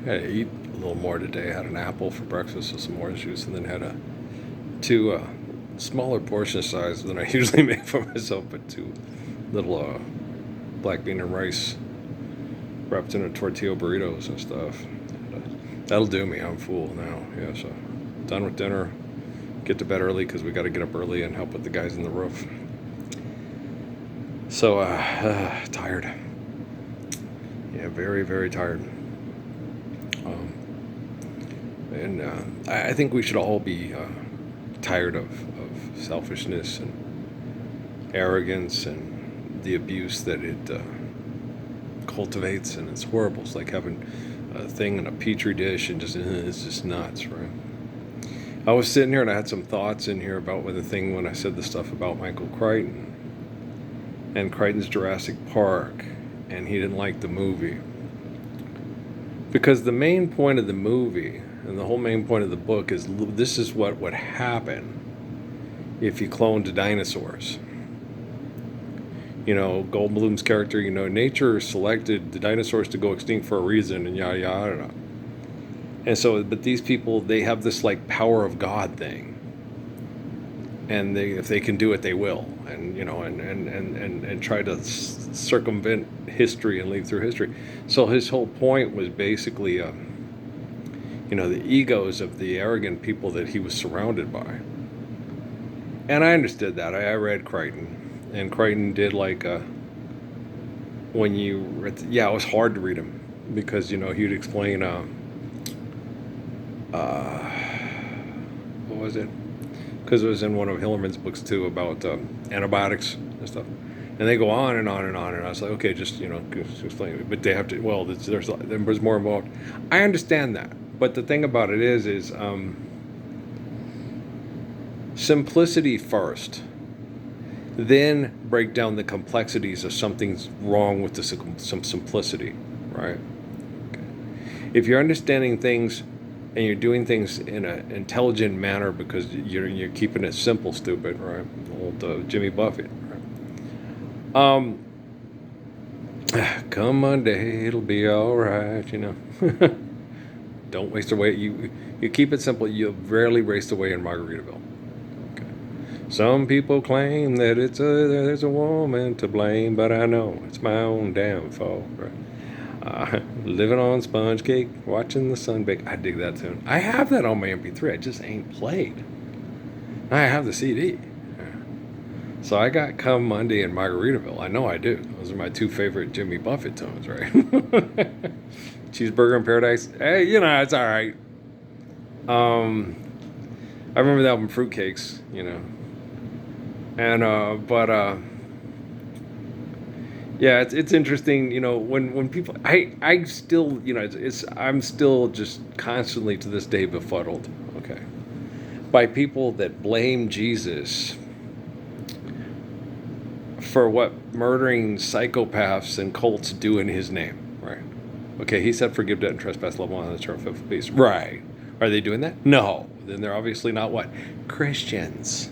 I had to eat a little more today. I had an apple for breakfast with some orange juice, and then had two smaller portion size than I usually make for myself, but two little black bean and rice wrapped in a tortilla burritos and stuff. And, that'll do me. I'm full now. Yeah, so done with dinner. Get to bed early because we got to get up early and help with the guys in the roof. So tired. Yeah, very, very tired. And I think we should all be tired of selfishness and arrogance and the abuse that it cultivates, and it's horrible. It's like having a thing in a petri dish, and just it's just nuts, right? I was sitting here and I had some thoughts in here about when I said the stuff about Michael Crichton and Crichton's Jurassic Park, and he didn't like the movie. Because the main point of the movie and the whole main point of the book is this is what would happen if you cloned dinosaurs. You know, Goldblum's character, nature selected the dinosaurs to go extinct for a reason, and yada yada. And so, but these people, they have this like power of God thing, and if they can do it, they will, and and try to circumvent history and leave through history. So his whole point was basically, the egos of the arrogant people that he was surrounded by. And I understood that. I read Crichton, and Crichton did like when you read, it was hard to read him because he'd explain what was it? Because it was in one of Hillerman's books too about antibiotics and stuff, and they go on and on and on. And I was like, okay, just explain it. But they have to. Well, there's more involved. I understand that, but the thing about it is simplicity first, then break down the complexities of something's wrong with some simplicity, right? Okay. If you're understanding things and you're doing things in an intelligent manner because you're keeping it simple, stupid, right? Old Jimmy Buffett, right? Come Monday, it'll be all right, Don't waste away. You keep it simple. You rarely waste away in Margaritaville. Okay. Some people claim that there's a woman to blame, but I know it's my own damn fault, right? Living on sponge cake, watching the sun bake. I dig that tune. I have that on my MP3. I just ain't played. I have the CD. So I got Come Monday and Margaritaville. I know I do. Those are my two favorite Jimmy Buffett tunes, right? Cheeseburger in Paradise. Hey, it's all right. I remember the album Fruitcakes, and but. Yeah, it's interesting, when people, I still, I'm still just constantly to this day befuddled, okay, by people that blame Jesus for what murdering psychopaths and cults do in his name, right? Okay, he said forgive debt and trespass, love one, and turn fifth peace. Right. Are they doing that? No. Then they're obviously not what? Christians.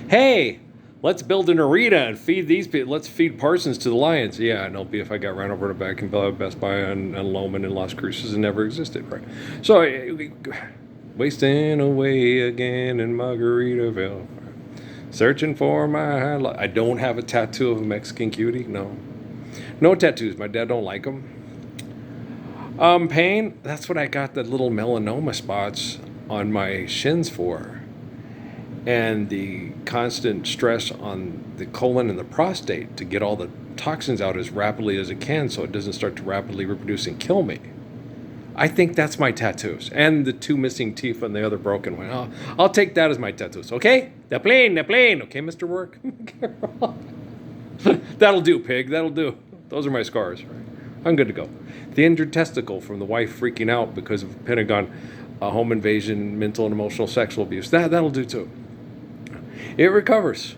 Hey, let's build an arena and feed these people. Let's feed Parsons to the lions. Yeah, and it'll be if I got ran over to back and Best Buy and Loman and Las Cruces and never existed, right? So, wasting away again in Margaritaville. Searching for my life. I don't have a tattoo of a Mexican cutie. No. No tattoos. My dad don't like them. Pain. That's what I got the little melanoma spots on my shins for. And the constant stress on the colon and the prostate to get all the toxins out as rapidly as it can so it doesn't start to rapidly reproduce and kill me. I think that's my tattoos. And the two missing teeth and the other broken one. I'll take that as my tattoos, okay? The plane. Okay, Mr. Work? That'll do, pig, that'll do. Those are my scars, right? I'm good to go. The injured testicle from the wife freaking out because of Pentagon home invasion, mental and emotional sexual abuse. That'll do too. It recovers.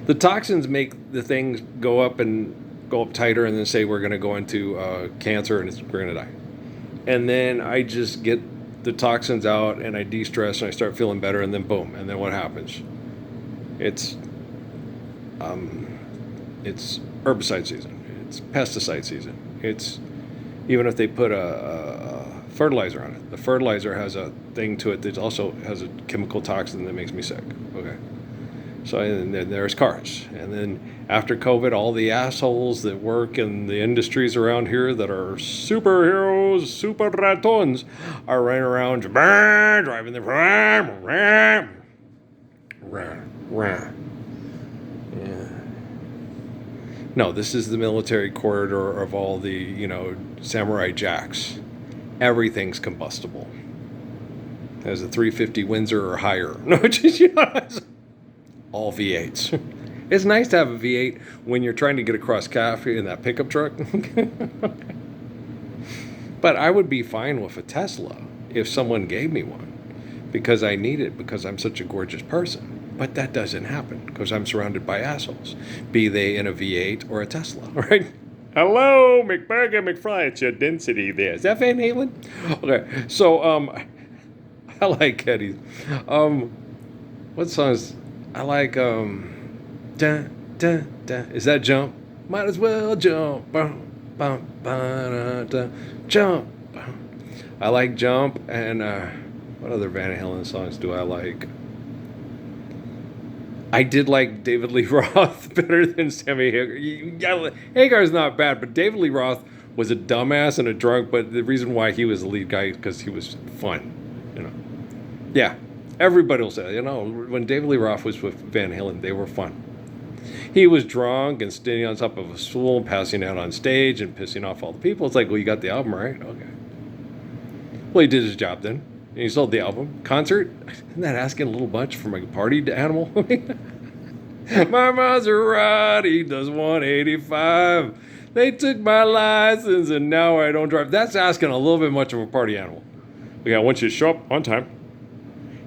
The toxins make the things go up tighter, and then say we're going to go into cancer and we're going to die. And then I just get the toxins out and I de-stress and I start feeling better, and then boom, and then what happens? It's herbicide season. It's pesticide season. It's even if they put a fertilizer on it. The fertilizer has a thing to it that also has a chemical toxin that makes me sick. Okay. So and then there's cars. And then after COVID, all the assholes that work in the industries around here that are superheroes, super ratons, are running around driving the yeah. No, this is the military corridor of all the, samurai jacks. Everything's combustible. Has a 350 Windsor or higher. No, just, all V8s. It's nice to have a V8 when you're trying to get across country in that pickup truck. But I would be fine with a Tesla if someone gave me one because I need it because I'm such a gorgeous person. But that doesn't happen because I'm surrounded by assholes, be they in a V8 or a Tesla, right? Hello, McBurger, McFry, it's your density there. Is that Van Halen? Okay, so I like Eddie. What songs? I like dun, dun, dun. Is that Jump? Might as well jump. Bum, bum, ba, da, jump. I like Jump and what other Van Halen songs do I like? I did like David Lee Roth better than Sammy Hagar. Hagar's not bad, but David Lee Roth was a dumbass and a drunk, but the reason why he was the lead guy is because he was fun, Yeah, everybody will say, when David Lee Roth was with Van Halen, they were fun. He was drunk and standing on top of a stool and passing out on stage and pissing off all the people. It's like, well, you got the album, right? Okay. Well, he did his job then. And he sold the album. Concert? Isn't that asking a little much from a party animal? My Maserati does 185. They took my license and now I don't drive. That's asking a little bit much of a party animal. Okay, I want you to show up on time.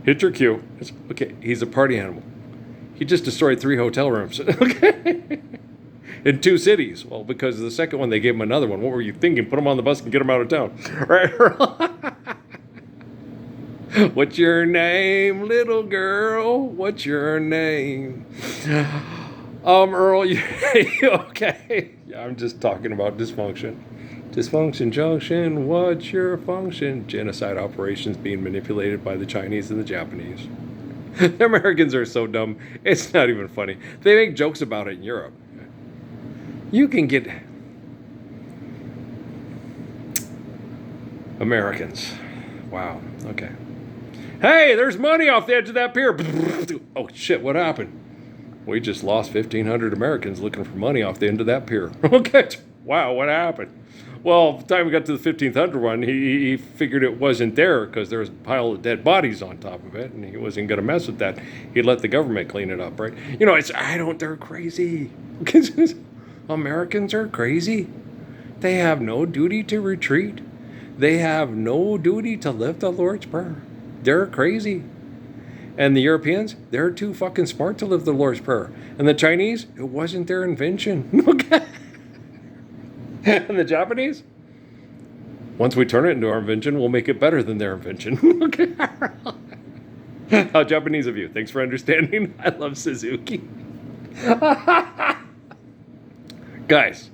Hit your cue. Okay, he's a party animal. He just destroyed 3 hotel rooms. Okay. In 2 cities. Well, because the second one, they gave him another one. What were you thinking? Put him on the bus and get him out of town. Right? What's your name, little girl? What's your name? Earl, okay. Yeah, I'm just talking about dysfunction. Dysfunction junction, what's your function? Genocide operations being manipulated by the Chinese and the Japanese. The Americans are so dumb, it's not even funny. They make jokes about it in Europe. You can get Americans. Wow, okay. Hey, there's money off the edge of that pier. Oh, shit, what happened? We just lost 1,500 Americans looking for money off the end of that pier. Okay, wow, what happened? Well, by the time we got to the 1,500 one, he figured it wasn't there because there was a pile of dead bodies on top of it, and he wasn't going to mess with that. He'd let the government clean it up, right? They're crazy. Americans are crazy. They have no duty to retreat. They have no duty to live the Lord's Prayer. They're crazy. And the Europeans, they're too fucking smart to live the Lord's Prayer. And the Chinese, it wasn't their invention. Okay. And the Japanese, once we turn it into our invention, we'll make it better than their invention. Okay. How Japanese of you. Thanks for understanding. I love Suzuki. Guys,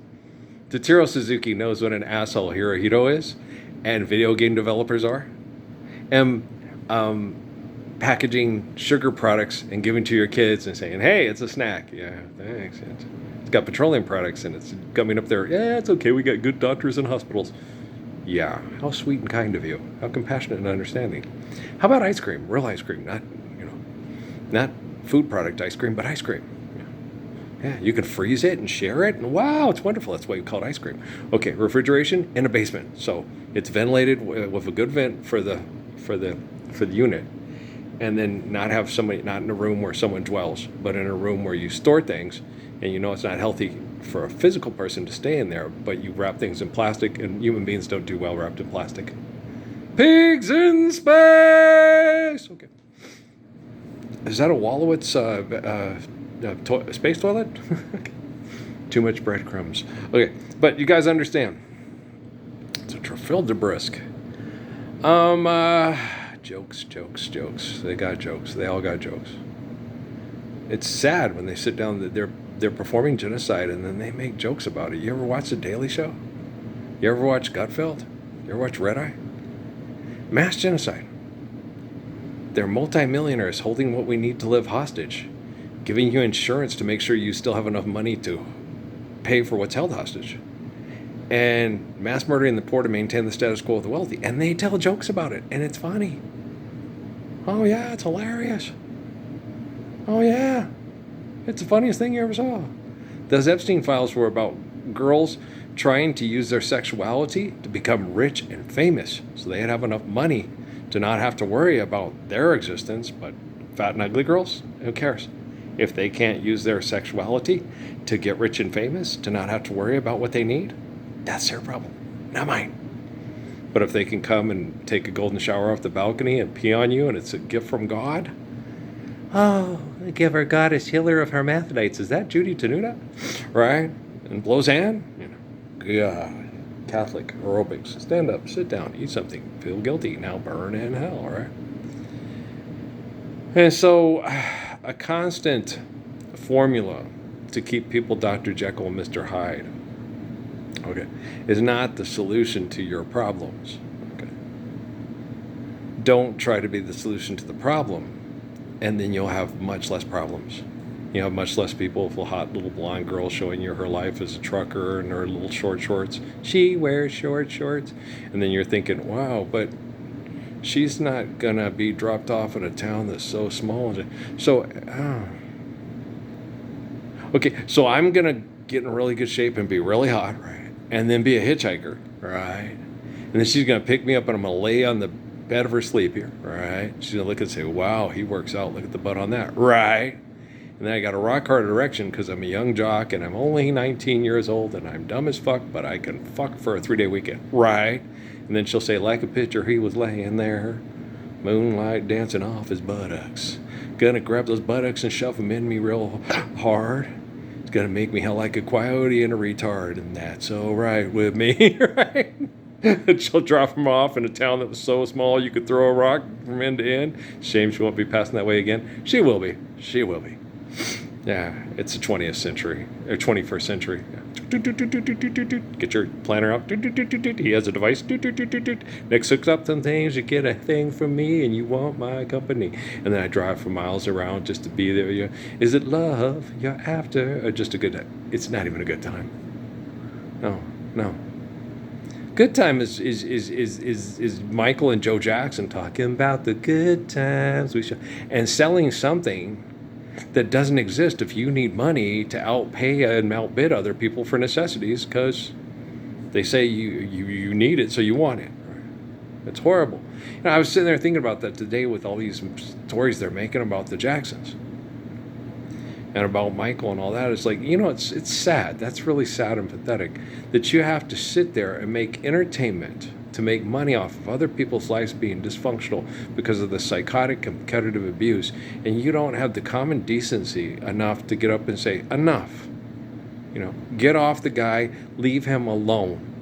Tetsuro Suzuki knows what an asshole Hirohito is, and video game developers are. And packaging sugar products and giving to your kids and saying, hey, it's a snack. Yeah, thanks. It's got petroleum products and it's coming up there. Yeah, it's okay. We got good doctors and hospitals. Yeah, how sweet and kind of you. How compassionate and understanding. How about ice cream? Real ice cream, not food product ice cream, but ice cream. Yeah, you can freeze it and share it, and wow, it's wonderful. That's why you call it ice cream. Okay, refrigeration in a basement, so it's ventilated with a good vent for the unit, and then not have somebody not in a room where someone dwells, but in a room where you store things, and it's not healthy for a physical person to stay in there, but you wrap things in plastic, and human beings don't do well wrapped in plastic. Pigs in space. Okay, is that a Wallowitz space toilet? Too much breadcrumbs. Okay, but you guys understand. It's a Trafalgar brisk. Jokes. They got jokes. They all got jokes. It's sad when they sit down. They're performing genocide and then they make jokes about it. You ever watch The Daily Show? You ever watch Gutfeld? You ever watch Red Eye? Mass genocide. They're multimillionaires holding what we need to live hostage, giving you insurance to make sure you still have enough money to pay for what's held hostage, and mass murdering the poor to maintain the status quo of the wealthy. And they tell jokes about it, and it's funny. Oh yeah, it's hilarious. Oh yeah, it's the funniest thing you ever saw. Those Epstein files were about girls trying to use their sexuality to become rich and famous so they'd have enough money to not have to worry about their existence. But fat and ugly girls, who cares? If they can't use their sexuality to get rich and famous, to not have to worry about what they need, that's their problem, not mine. But if they can come and take a golden shower off the balcony and pee on you and it's a gift from God, oh, the giver goddess healer of hermaphrodites, is that Judy Tenuta? Right? And blows hand? Yeah. Catholic aerobics. Stand up, sit down, eat something, feel guilty, now burn in hell, right? And so a constant formula to keep people Dr. Jekyll and Mr. Hyde, okay, is not the solution to your problems. Okay. Don't try to be the solution to the problem, and then you'll have much less problems. You have much less people with a hot little blonde girl showing you her life as a trucker and her little short shorts. She wears short shorts. And then you're thinking, wow, but she's not going to be dropped off in a town that's so small. So, okay, so I'm going to get in really good shape and be really hot, right? And then be a hitchhiker, right? And then she's going to pick me up and I'm going to lay on the bed of her sleep here, right? She's going to look and say, wow, he works out. Look at the butt on that, right? And then I got a rock hard erection because I'm a young jock and I'm only 19 years old and I'm dumb as fuck, but I can fuck for a 3-day weekend, right? And then she'll say, like a picture, he was laying there, moonlight dancing off his buttocks. Gonna grab those buttocks and shove them in me real hard. It's gonna make me hell like a coyote and a retard, and that's all right with me, right? And she'll drop him off in a town that was so small you could throw a rock from end to end. Shame she won't be passing that way again. She will be. She will be. Yeah, it's the 20th century, or 21st century. Get your planner out. He has a device. Next hooks up some things, you get a thing from me, and you want my company. And then I drive for miles around just to be there. Is it love you're after, or just a good time? It's not even a good time. No. Good time is Michael and Joe Jackson talking about the good times we show, and selling something that doesn't exist if you need money to outpay and outbid other people for necessities because they say you need it, so you want it. It's horrible. I was sitting there thinking about that today with all these stories they're making about the Jacksons and about Michael and all that. It's like, it's sad. That's really sad and pathetic that you have to sit there and make entertainment to make money off of other people's lives being dysfunctional because of the psychotic competitive abuse, and you don't have the common decency enough to get up and say, enough. Get off the guy, leave him alone.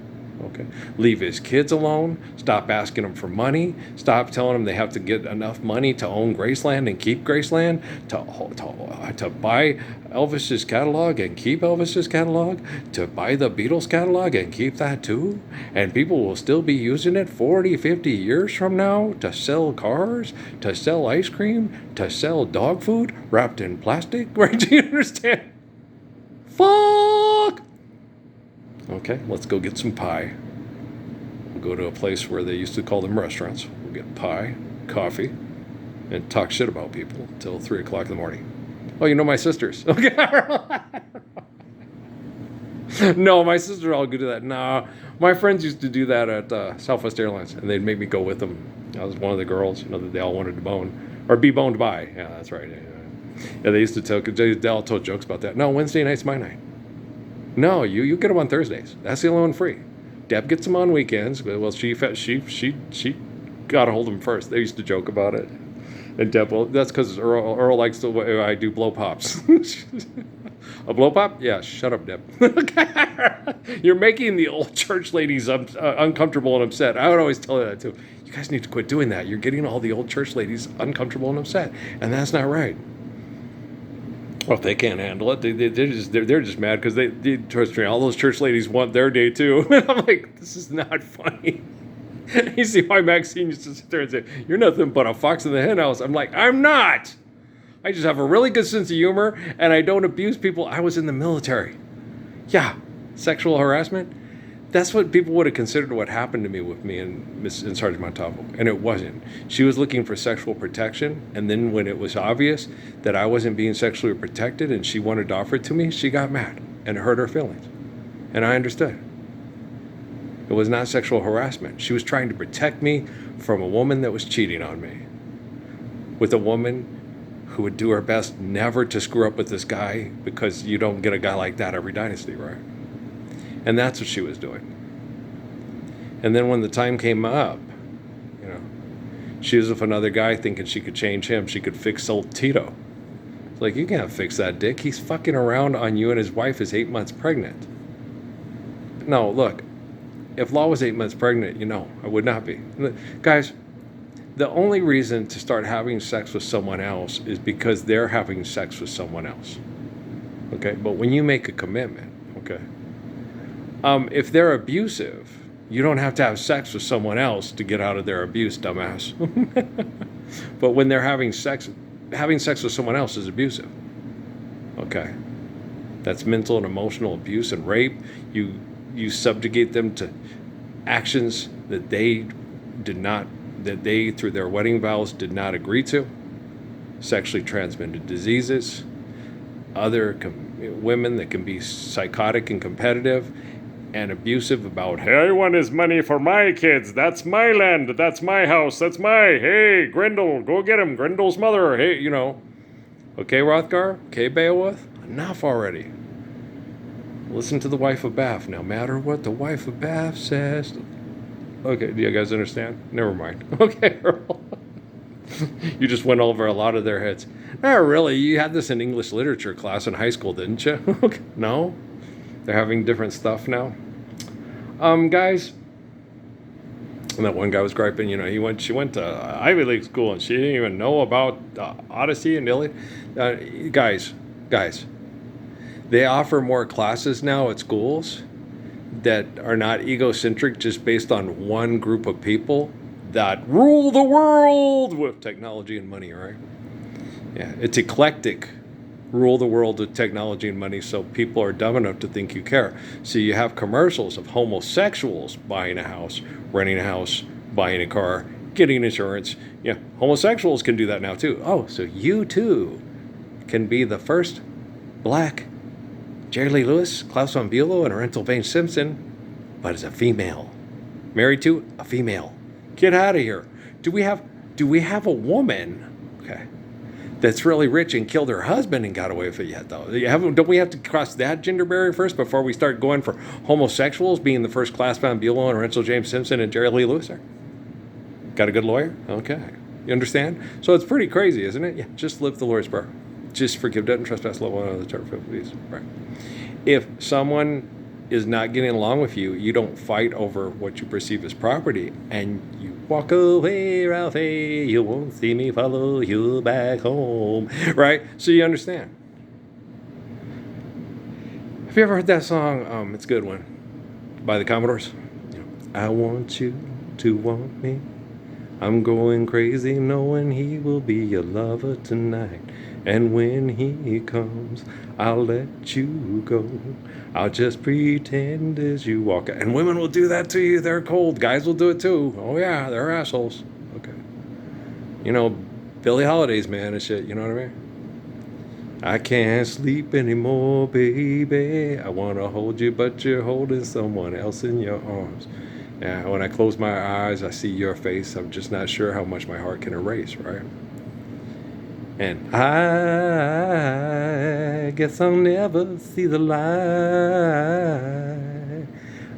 Okay, leave his kids alone. Stop asking them for money. Stop telling them they have to get enough money to own Graceland and keep Graceland, to buy Elvis's catalog and keep Elvis's catalog, to buy the Beatles catalog and keep that too. And people will still be using it 40, 50 years from now to sell cars, to sell ice cream, to sell dog food wrapped in plastic. Right? Do you understand? Fuck! Okay, let's go get some pie. We'll go to a place where they used to call them restaurants. We'll get pie, coffee, and talk shit about people till 3 o'clock in the morning. Oh, you know my sisters. Okay. No, my sisters all go do that. Nah, my friends used to do that at Southwest Airlines, and they'd make me go with them. I was one of the girls, that they all wanted to bone, or be boned by. Yeah, that's right. Yeah, they used to tell, they all told jokes about that. No, Wednesday night's my night. No, you get them on Thursdays. That's the only one free. Deb gets them on weekends. Well, she got a hold of them first. They used to joke about it. And Deb, well, that's because Earl likes the way I do blow pops. A blow pop? Yeah, shut up, Deb. You're making the old church ladies uncomfortable and upset. I would always tell her that too. You guys need to quit doing that. You're getting all the old church ladies uncomfortable and upset. And that's not right. Well, if they can't handle it, they're just mad because they trust me. All those church ladies want their day too. And I'm like, this is not funny. You see why Maxine used to sit there and say, "You're nothing but a fox in the hen house." I'm like, I'm not. I just have a really good sense of humor, and I don't abuse people. I was in the military. Yeah, sexual harassment. That's what people would have considered what happened to me with me and Sergeant Montalvo, and it wasn't. She was looking for sexual protection, and then when it was obvious that I wasn't being sexually protected and she wanted to offer it to me, she got mad and it hurt her feelings. And I understood. It was not sexual harassment. She was trying to protect me from a woman that was cheating on me, with a woman who would do her best never to screw up with this guy, because you don't get a guy like that every dynasty, right? And that's what she was doing. And then when the time came up, you know, she was with another guy thinking she could change him. She could fix old Tito. It's like, you can't fix that dick. He's fucking around on you, and his wife is 8 months pregnant. No, look, if Law was 8 months pregnant, I would not be. Guys, the only reason to start having sex with someone else is because they're having sex with someone else. Okay? But when you make a commitment, okay? If they're abusive, you don't have to have sex with someone else to get out of their abuse, dumbass. But when they're having sex with someone else is abusive. Okay? That's mental and emotional abuse and rape. You subjugate them to actions that they through their wedding vows did not agree to. Sexually transmitted diseases, other women that can be psychotic and competitive and abusive about, hey, I want his money for my kids. That's my land. That's my house. That's hey, Grendel, go get him. Grendel's mother. Hey, Okay, Rothgar? Okay, Beowulf? Enough already. Listen to the wife of Bath. No matter what the wife of Bath says. Okay, do you guys understand? Never mind. Okay, Earl. You just went over a lot of their heads. Oh, really? You had this in English literature class in high school, didn't you? Okay. No? They're having different stuff now. Guys, and that one guy was griping, she went to Ivy League school and she didn't even know about Odyssey and Iliad. Guys, they offer more classes now at schools that are not egocentric, just based on one group of people that rule the world with technology and money, right? Yeah, it's eclectic. Rule the world with technology and money, so people are dumb enough to think you care. So you have commercials of homosexuals buying a house, renting a house, buying a car, getting insurance. Yeah, homosexuals can do that now too. Oh, so you too can be the first black Jerry Lee Lewis, Klaus von Bülow, and Orenthal Vane Simpson, but as a female. Married to a female. Get out of here. Do we have a woman, okay, that's really rich and killed her husband and got away with it yet, though? Don't we have to cross that gender barrier first before we start going for homosexuals being the first Klaus von Bülow and Orenthal James Simpson and Jerry Lee Lewis? Got a good lawyer? Okay. You understand? So it's pretty crazy, isn't it? Yeah, just live the Lord's Prayer. Just forgive, debt, and trespass, love one another, charge fees. Right. If someone is not getting along with you, you don't fight over what you perceive as property, and you walk away, Ralphie. You won't see me follow you back home. Right? So you understand. Have you ever heard that song? It's a good one. By the Commodores. I want you to want me. I'm going crazy knowing he will be your lover tonight. And when he comes, I'll let you go. I'll just pretend as you walk out. And women will do that to you. They're cold. Guys will do it too. Oh, yeah, they're assholes. Okay. Billie Holiday's man and shit. You know what I mean? I can't sleep anymore, baby. I want to hold you, but you're holding someone else in your arms. Yeah, when I close my eyes, I see your face. I'm just not sure how much my heart can erase, right? And I guess I'll never see the light.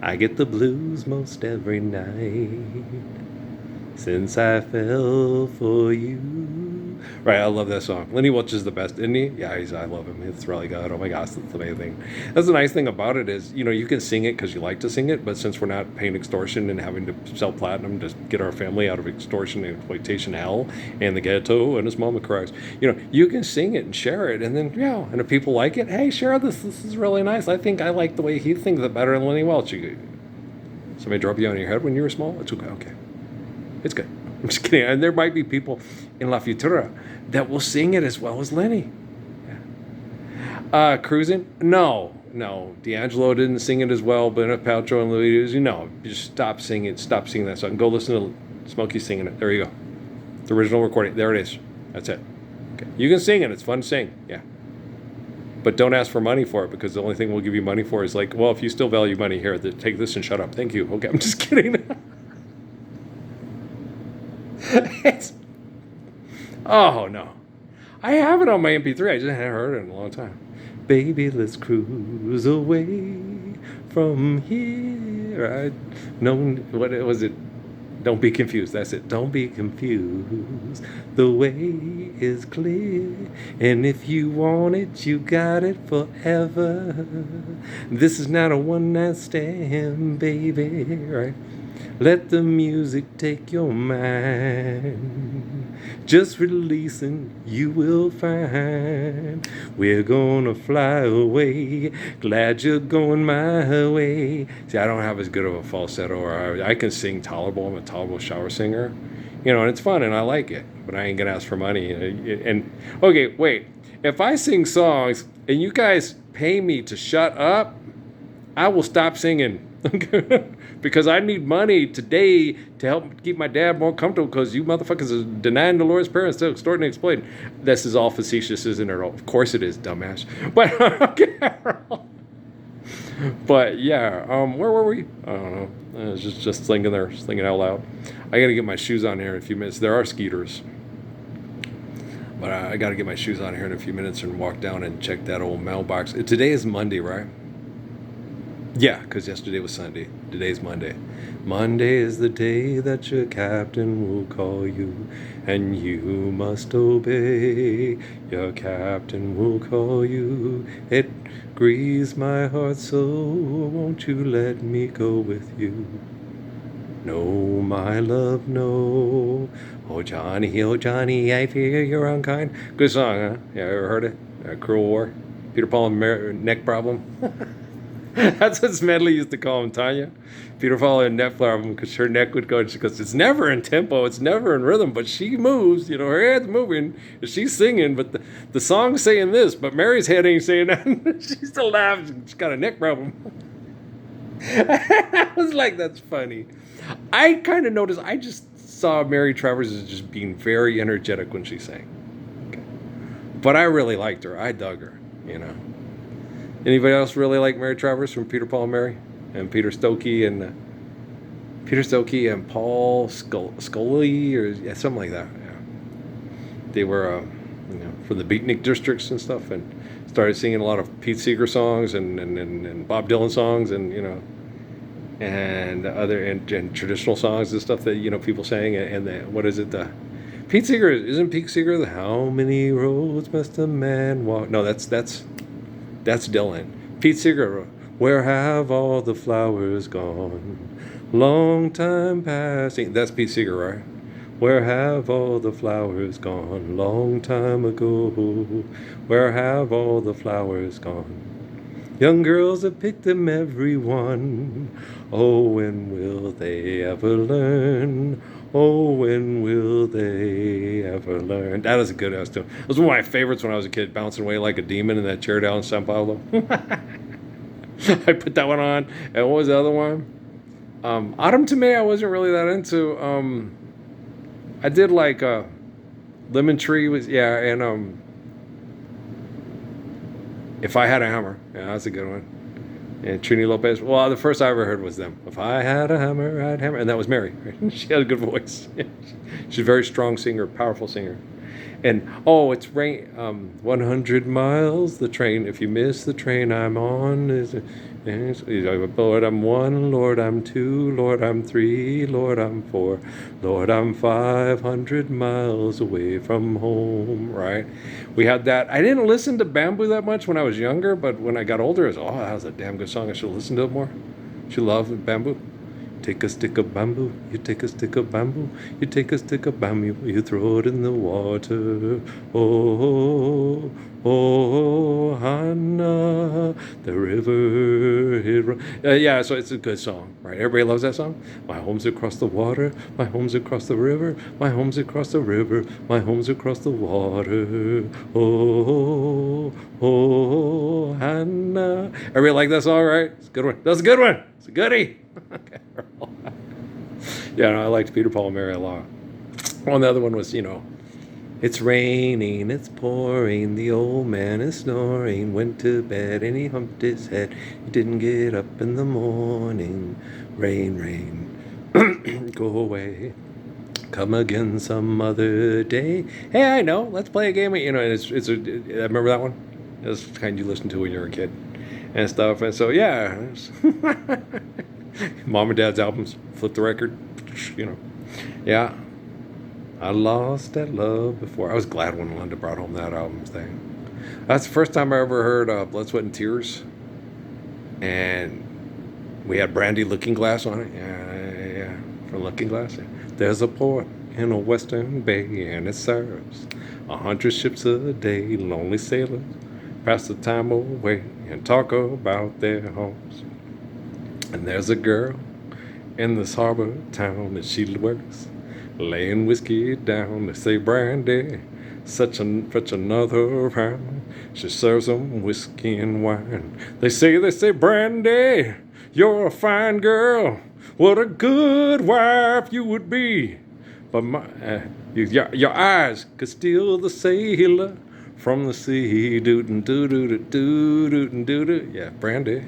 I get the blues most every night since I fell for you. Right, I love that song. Lenny Welch is the best, isn't he? Yeah, I love him. It's really good. Oh my gosh, that's amazing. That's the nice thing about it is, you can sing it because you like to sing it, but since we're not paying extortion and having to sell platinum to get our family out of extortion and exploitation hell and the ghetto and his mama cries, you can sing it and share it, and then, and if people like it, hey, share this. This is really nice. I think I like the way he thinks it better than Lenny Welch. Somebody drop you on your head when you were small? It's okay. Okay. It's good. I'm just kidding. And there might be people in La Futura that will sing it as well as Lenny. Yeah. Cruising? No. D'Angelo didn't sing it as well, but Paltrow and Louis, just stop singing that song. Go listen to Smokey singing it. There you go. The original recording. There it is. That's it. Okay. You can sing it. It's fun to sing. Yeah. But don't ask for money for it, because the only thing we'll give you money for is like, well, if you still value money, here, take this and shut up. Thank you. Okay, I'm just kidding. Oh, no. I have it on my MP3. I just haven't heard it in a long time. Baby, let's cruise away from here. What was it? Don't be confused. That's it. Don't be confused. The way is clear. And if you want it, you got it forever. This is not a one-night stand, baby. Right? Let the music take your mind. Just releasing, you will find. We're gonna fly away. Glad you're going my way. See, I don't have as good of a falsetto, or I can sing tolerable. I'm a tolerable shower singer. And it's fun and I like it. But I ain't gonna ask for money. And okay, wait. If I sing songs and you guys pay me to shut up, I will stop singing. Because I need money today to help keep my dad more comfortable, because you motherfuckers are denying the Lord's prayer and still extorting and exploiting. This is all facetious, isn't it? Of course it is, dumbass. But okay. But yeah, where were we? I don't know. I was just thinking out loud. I got to get my shoes on here in a few minutes. There are skeeters. But I got to get my shoes on here in a few minutes and walk down and check that old mailbox. Today is Monday, right? Yeah, because yesterday was Sunday. Today's Monday. Monday is the day that your captain will call you, and you must obey. Your captain will call you. It grieves my heart so, won't you let me go with you? No, my love, no. Oh, Johnny, I fear you're unkind. Good song, huh? Yeah, ever heard it? Cruel War? Peter, Paul, and neck problem? That's what Smedley used to call him, Tanya. Peter, Paul, and neck problem, because her neck would go. She goes, it's never in tempo, it's never in rhythm, but she moves. Her head's moving, and she's singing, but the song's saying this, but Mary's head ain't saying that. She still laughs. She's got a neck problem. I was like, that's funny. I kind of noticed. I just saw Mary Travers as just being very energetic when she sang. Okay. But I really liked her. I dug her. Anybody else really like Mary Travers from Peter, Paul, and Mary? And Peter Stokey and Paul Scully, or something like that. Yeah. They were, from the Beatnik districts and stuff, and started singing a lot of Pete Seeger songs and Bob Dylan songs, and and traditional songs and stuff that people sang. And what is it? Pete Seeger isn't Pete Seeger the How Many Roads Must a Man Walk? No, that's Dylan. Pete Seeger wrote, Where Have All the Flowers Gone? Long time passing. That's Pete Seeger, right? Where have all the flowers gone? Long time ago. Where have all the flowers gone? Young girls have picked them, every one. Oh, when will they ever learn? Oh, when will they ever learn? That was a good ass tune. It was one of my favorites when I was a kid, bouncing away like a demon in that chair down in Sao Paulo. I put that one on. And what was the other one? Autumn to May I wasn't really that into. I did like Lemon Tree was, and If I Had a Hammer. Yeah, that's a good one. And Trini Lopez. Well, the first I ever heard was them. If I had a hammer, I'd hammer. And that was Mary. Right? She had a good voice. She's a very strong singer, powerful singer. And oh, it's rain. 100 miles. The train. If you miss the train I'm on, Lord, I'm one. Lord, I'm two. Lord, I'm three. Lord, I'm four. Lord, I'm 500 miles away from home. Right? We had that. I didn't listen to Bamboo that much when I was younger, but when I got older, I was, oh, that was a damn good song. I should listen to it more. Should love Bamboo. Take a stick of bamboo, you take a stick of bamboo, you take a stick of bamboo, you throw it in the water. Oh, oh, Hannah, the river. Yeah, so it's a good song, right? Everybody loves that song. My home's across the water, my home's across the river, my home's across the river, my home's across the water. Oh, oh, Hannah. Everybody like that song, right? It's a good one. That's a good one. It's a goodie. Okay. Yeah, no, I liked Peter, Paul, and Mary a lot. Well, the other one was, it's raining, it's pouring, the old man is snoring, went to bed and he humped his head, he didn't get up in the morning. Rain, rain, go away, come again some other day. Hey, I know, let's play a game. Remember that one? It was the kind you listened to when you were a kid and stuff. And so, yeah. Mom and Dad's albums, flip the record, Yeah. I lost that love before. I was glad when Linda brought home that album thing. That's the first time I ever heard Blood, Sweat, and Tears. And we had Brandy Looking Glass on it. Yeah. From Looking Glass. Yeah. There's a port in a western bay, and it serves 100 ships a day. Lonely sailors pass the time away and talk about their homes. And there's a girl in this harbor town, and she works laying whiskey down. They say, Brandy, such another round. She serves them whiskey and wine. They say, Brandy, you're a fine girl. What a good wife you would be. But your eyes could steal the sailor from the sea. Doo-doo-doo-doo-doo-doo-doo-doo. Yeah, Brandy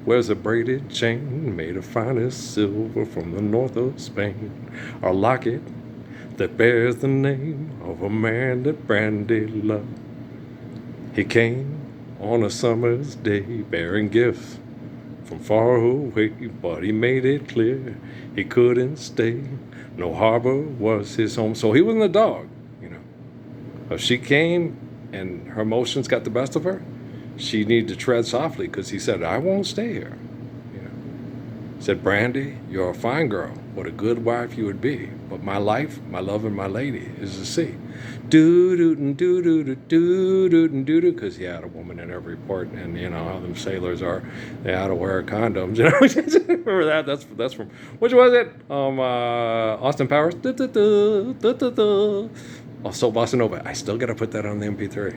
wears a braided chain made of finest silver from the north of Spain. A locket that bears the name of a man that Brandy loved. He came on a summer's day bearing gifts from far away, but he made it clear he couldn't stay. No harbor was his home, so he wasn't a dog, If she came and her emotions got the best of her, she needed to tread softly, because he said, I won't stay here. He said, Brandy, you're a fine girl. What a good wife you would be. But my life, my love, and my lady is the sea. Do-do-do-do-do-do-do-do-do, because he had a woman in every port, and how them sailors are. They had to wear condoms. Remember that? That's from, which was it? Austin Powers. Also, Bossa Nova. I still got to put that on the MP3.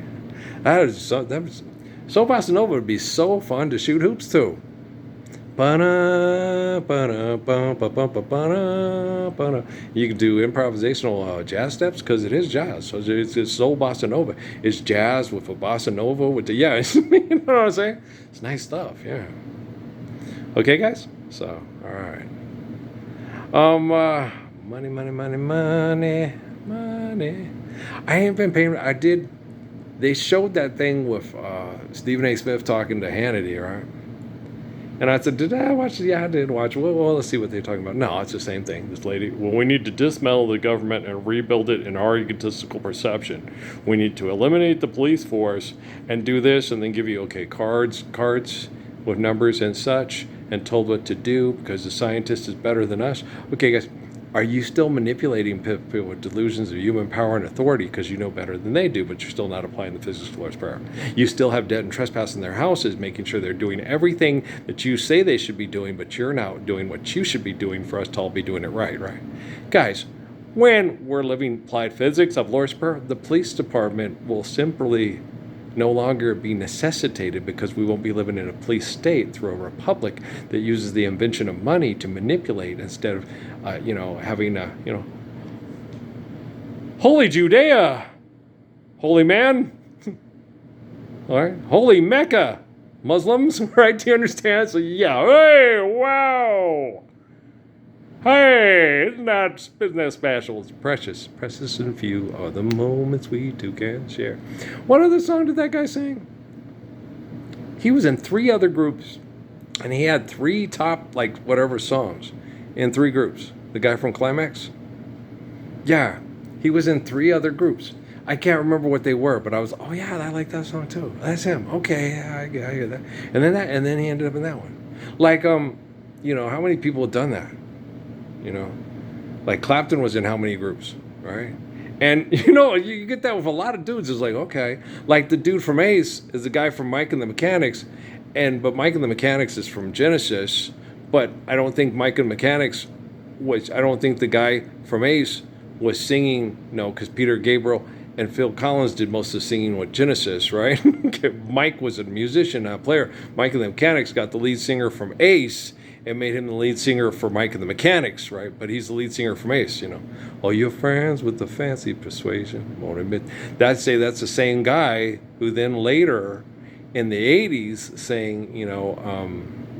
So Bossa Nova would be so fun to shoot hoops to. You can do improvisational jazz steps, because it is jazz. So it's soul Bossa Nova. It's jazz with a Bossa Nova with the, you know what I'm saying? It's nice stuff, yeah. Okay, guys? So, all right. Money. I ain't been paying. They showed that thing with Stephen A. Smith talking to Hannity, right? And I said, did I watch it? Yeah, I did watch it. Well, let's see what they're talking about. No, it's the same thing. This lady, well, we need to dismantle the government and rebuild it in our egotistical perception. We need to eliminate the police force and do this, and then give you, cards with numbers and such, and told what to do, because the scientist is better than us. Okay, guys. Are you still manipulating people with delusions of human power and authority because you know better than they do, but you're still not applying the physics of Lord's Prayer? You still have debt and trespass in their houses, making sure they're doing everything that you say they should be doing, but you're not doing what you should be doing for us to all be doing it right? Guys, when we're living applied physics of Lord's Prayer, the police department will simply no longer be necessitated, because we won't be living in a police state through a republic that uses the invention of money to manipulate, instead of having holy Judea, holy man, all right, holy Mecca, Muslims, right? Do you understand? So yeah, hey, wow. Hey, isn't that special? It's precious. Precious and few are the moments we two can share. What other song did that guy sing? He was in 3 other groups, and he had 3 top, like, whatever songs in 3 groups. The guy from Climax? Yeah, he was in 3 other groups. I can't remember what they were, but I was, oh yeah, I like that song too. That's him. Okay, yeah, I get that. And then he ended up in that one. Like, how many people have done that? Like Clapton was in how many groups, right? And you get that with a lot of dudes. It's like, okay, like the dude from Ace is the guy from Mike and the Mechanics, but Mike and the Mechanics is from Genesis, but I don't think Mike and the Mechanics I don't think the guy from Ace was singing, because Peter Gabriel and Phil Collins did most of the singing with Genesis, right? Mike was a musician, not a player. Mike and the Mechanics got the lead singer from Ace and made him the lead singer for Mike and the Mechanics, right? But he's the lead singer from Ace, All your friends with the fancy persuasion won't admit. That's the same guy who then later in the 80s sang,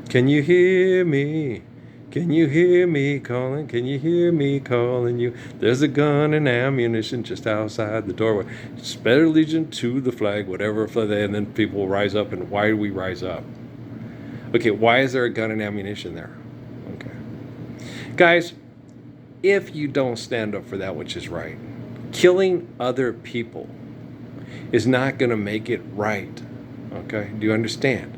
can you hear me? Can you hear me calling? Can you hear me calling you? There's a gun and ammunition just outside the doorway. Spread allegiance to the flag, whatever flag. And then people will rise up. And why do we rise up? Okay, why is there a gun and ammunition there? Okay. Guys, if you don't stand up for that which is right, killing other people is not going to make it right. Okay? Do you understand?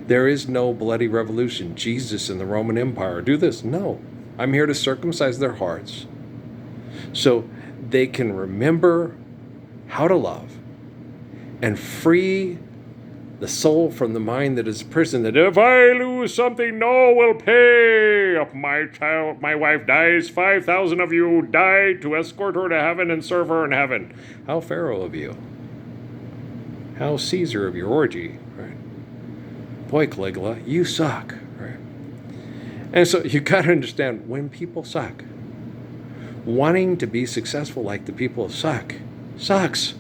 There is no bloody revolution. Jesus and the Roman Empire do this. No. I'm here to circumcise their hearts so they can remember how to love and free the soul from the mind that is prison, that if I lose something, no will pay. If my wife dies, 5,000 of you die to escort her to heaven and serve her in heaven. How Pharaoh of you. How Caesar of your orgy, right? Boy, Caligula, you suck, right? And so you got to understand, when people suck, wanting to be successful like the people sucks.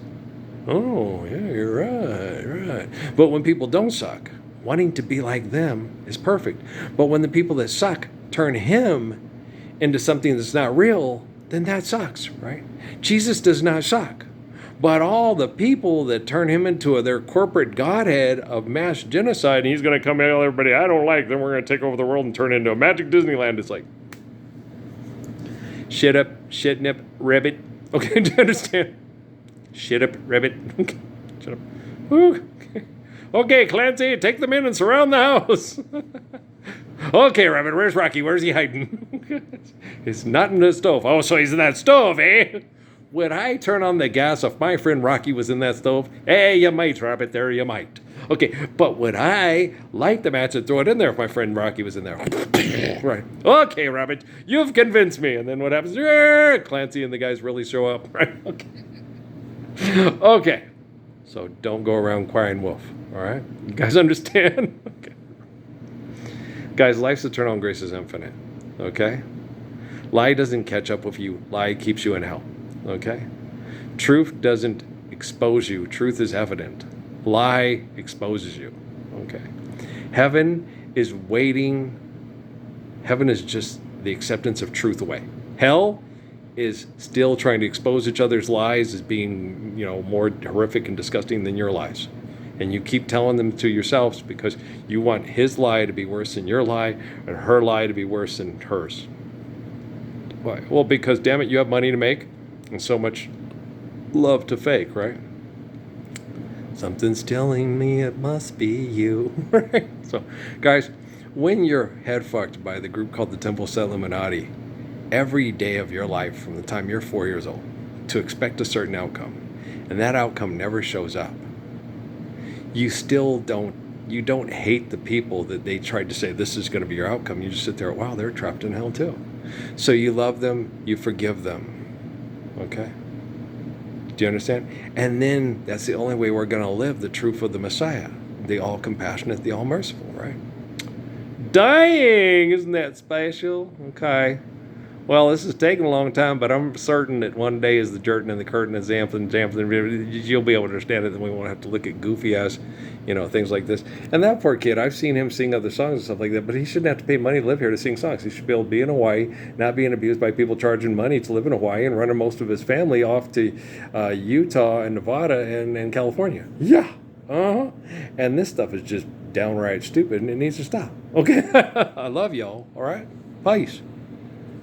Oh, yeah, you're right. But when people don't suck, wanting to be like them is perfect. But when the people that suck turn him into something that's not real, then that sucks, right? Jesus does not suck. But all the people that turn him into their corporate godhead of mass genocide, and he's going to come and tell everybody, I don't like them, we're going to take over the world and turn it into a magic Disneyland. It's like, shit up, shit nip, ribbit. Okay, do you understand? Shit up, ribbit. Shut up. Woo. Okay, Clancy, take them in and surround the house. Okay, Rabbit, where's Rocky? Where's he hiding? He's not in the stove. Oh, so he's in that stove, eh? Would I turn on the gas if my friend Rocky was in that stove? Hey, you might, Rabbit, there you might. Okay, but would I light the match and throw it in there if my friend Rocky was in there? Right. Okay, Rabbit, you've convinced me. And then what happens? Clancy and the guys really show up. Right? Okay. Okay. So don't go around crying wolf. All right? You guys understand? Okay. Guys, life's eternal and grace is infinite. Okay? Lie doesn't catch up with you. Lie keeps you in hell. Okay? Truth doesn't expose you. Truth is evident. Lie exposes you. Okay? Heaven is waiting. Heaven is just the acceptance of truth away. Hell is still trying to expose each other's lies as being, more horrific and disgusting than your lies. And you keep telling them to yourselves because you want his lie to be worse than your lie and her lie to be worse than hers. Why? Well, because, damn it, you have money to make and so much love to fake, right? Something's telling me it must be you. Right? So, guys, when you're head fucked by the group called the Temple Set Illuminati, every day of your life from the time you're 4 years old to expect a certain outcome, and that outcome never shows up, you don't hate the people that they tried to say this is going to be your outcome. You just sit there, wow, they're trapped in hell too. So you love them, you forgive them. Okay? Do you understand? And then that's the only way we're going to live the truth of the Messiah, the all-compassionate, the all-merciful, right? Dying! Isn't that special? Okay. Well, this is taking a long time, but I'm certain that one day as the Jerton and the Curtain and Xanthan, you'll be able to understand it, and we won't have to look at goofy ass, things like this. And that poor kid, I've seen him sing other songs and stuff like that, but he shouldn't have to pay money to live here to sing songs. He should be able to be in Hawaii, not being abused by people charging money to live in Hawaii and running most of his family off to Utah and Nevada and California. Yeah. Uh-huh. And this stuff is just downright stupid, and it needs to stop. Okay? I love y'all. All right? Peace.